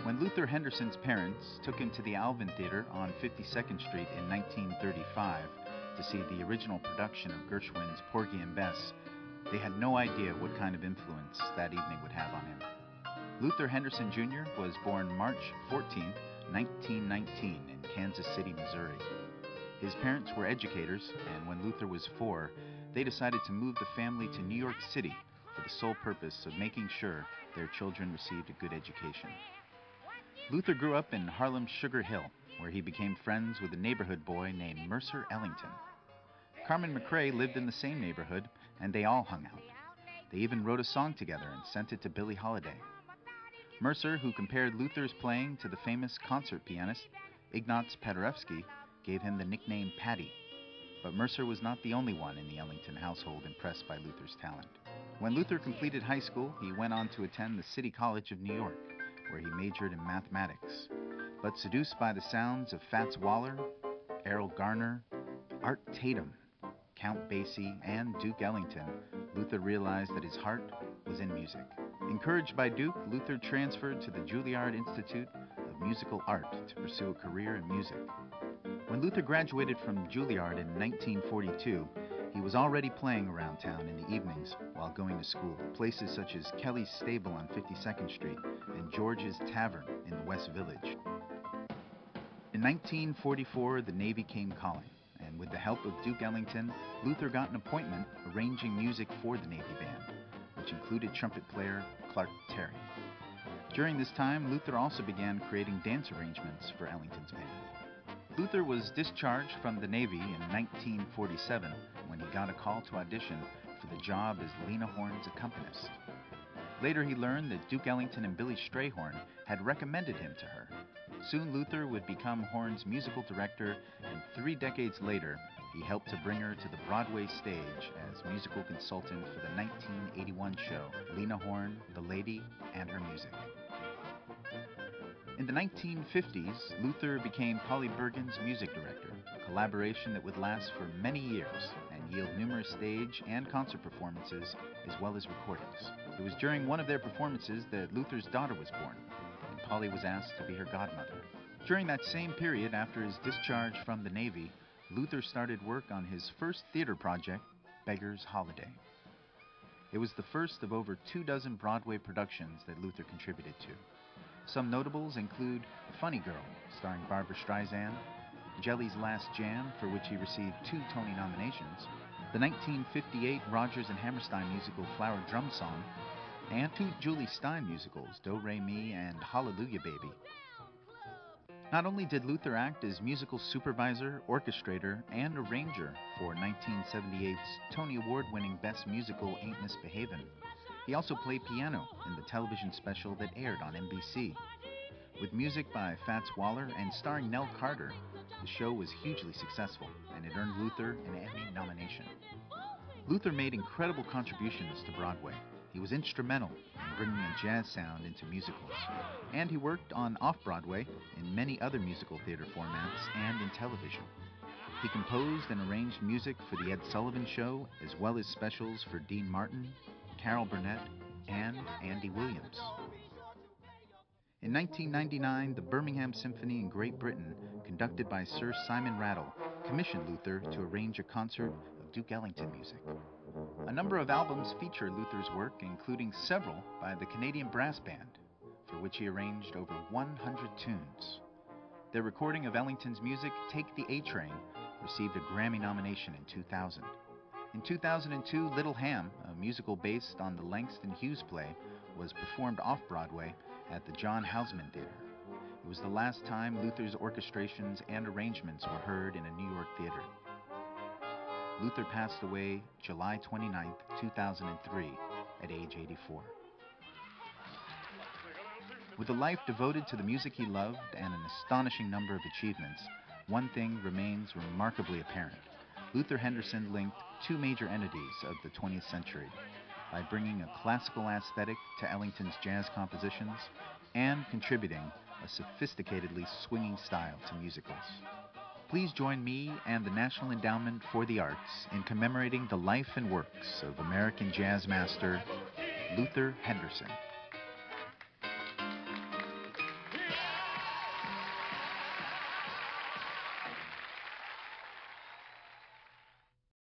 When Luther Henderson's parents took him to the Alvin Theater on 52nd Street in 1935 to see the original production of Gershwin's Porgy and Bess, they had no idea what kind of influence that evening would have on him. Luther Henderson Jr. was born March 14, 1919 in Kansas City, Missouri. His parents were educators, and when Luther was 4, they decided to move the family to New York City for the sole purpose of making sure their children received a good education. Luther grew up in Harlem's Sugar Hill, where he became friends with a neighborhood boy named Mercer Ellington. Carmen McRae lived in the same neighborhood, and they all hung out. They even wrote a song together and sent it to Billie Holiday. Mercer, who compared Luther's playing to the famous concert pianist Ignaz Paderewski, gave him the nickname Paddy. But Mercer was not the only one in the Ellington household impressed by Luther's talent. When Luther completed high school, he went on to attend the City College of New York, where he majored in mathematics. But seduced by the sounds of Fats Waller, Errol Garner, Art Tatum, Count Basie, and Duke Ellington, Luther realized that his heart was in music. Encouraged by Duke, Luther transferred to the Juilliard Institute of Musical Art to pursue a career in music. When Luther graduated from Juilliard in 1942, he was already playing around town in the evenings while going to school, places such as Kelly's Stable on 52nd Street and George's Tavern in the West Village. In 1944, the Navy came calling, and with the help of Duke Ellington, Luther got an appointment arranging music for the Navy band, which included trumpet player Clark Terry. During this time, Luther also began creating dance arrangements for Ellington's band. Luther was discharged from the Navy in 1947 when he got a call to audition for the job as Lena Horne's accompanist. Later he learned that Duke Ellington and Billy Strayhorn had recommended him to her. Soon Luther would become Horne's musical director, and 3 decades later he helped to bring her to the Broadway stage as musical consultant for the 1981 show Lena Horne, the Lady, and Her Music. In the 1950s, Luther became Polly Bergen's music director, a collaboration that would last for many years and yield numerous stage and concert performances as well as recordings. It was during one of their performances that Luther's daughter was born, and Polly was asked to be her godmother. During that same period, after his discharge from the Navy, Luther started work on his first theater project, Beggar's Holiday. It was the first of over 24 Broadway productions that Luther contributed to. Some notables include Funny Girl, starring Barbra Streisand, Jelly's Last Jam, for which he received 2 Tony nominations, the 1958 Rodgers and Hammerstein musical Flower Drum Song, and 2 Julie Stein musicals, Do Re Mi and Hallelujah Baby. Not only did Luther act as musical supervisor, orchestrator, and arranger for 1978's Tony Award-winning Best Musical Ain't Misbehavin', he also played piano in the television special that aired on NBC. With music by Fats Waller and starring Nell Carter, the show was hugely successful, and it earned Luther an Emmy nomination. Luther made incredible contributions to Broadway. He was instrumental in bringing a jazz sound into musicals, and he worked on off-Broadway in many other musical theater formats and in television. He composed and arranged music for The Ed Sullivan Show, as well as specials for Dean Martin, Carol Burnett, and Andy Williams. In 1999, the Birmingham Symphony in Great Britain, conducted by Sir Simon Rattle, commissioned Luther to arrange a concert of Duke Ellington music. A number of albums feature Luther's work, including several by the Canadian Brass Band, for which he arranged over 100 tunes. Their recording of Ellington's music, Take the A-Train, received a Grammy nomination in 2000. In 2002, Little Ham, a musical based on the Langston Hughes play, was performed off-Broadway at the John Houseman Theater. It was the last time Luther's orchestrations and arrangements were heard in a New York theater. Luther passed away July 29, 2003, at age 84. With a life devoted to the music he loved and an astonishing number of achievements, one thing remains remarkably apparent. Luther Henderson linked 2 major entities of the 20th century by bringing a classical aesthetic to Ellington's jazz compositions and contributing a sophisticatedly swinging style to musicals. Please join me and the National Endowment for the Arts in commemorating the life and works of American jazz master Luther Henderson.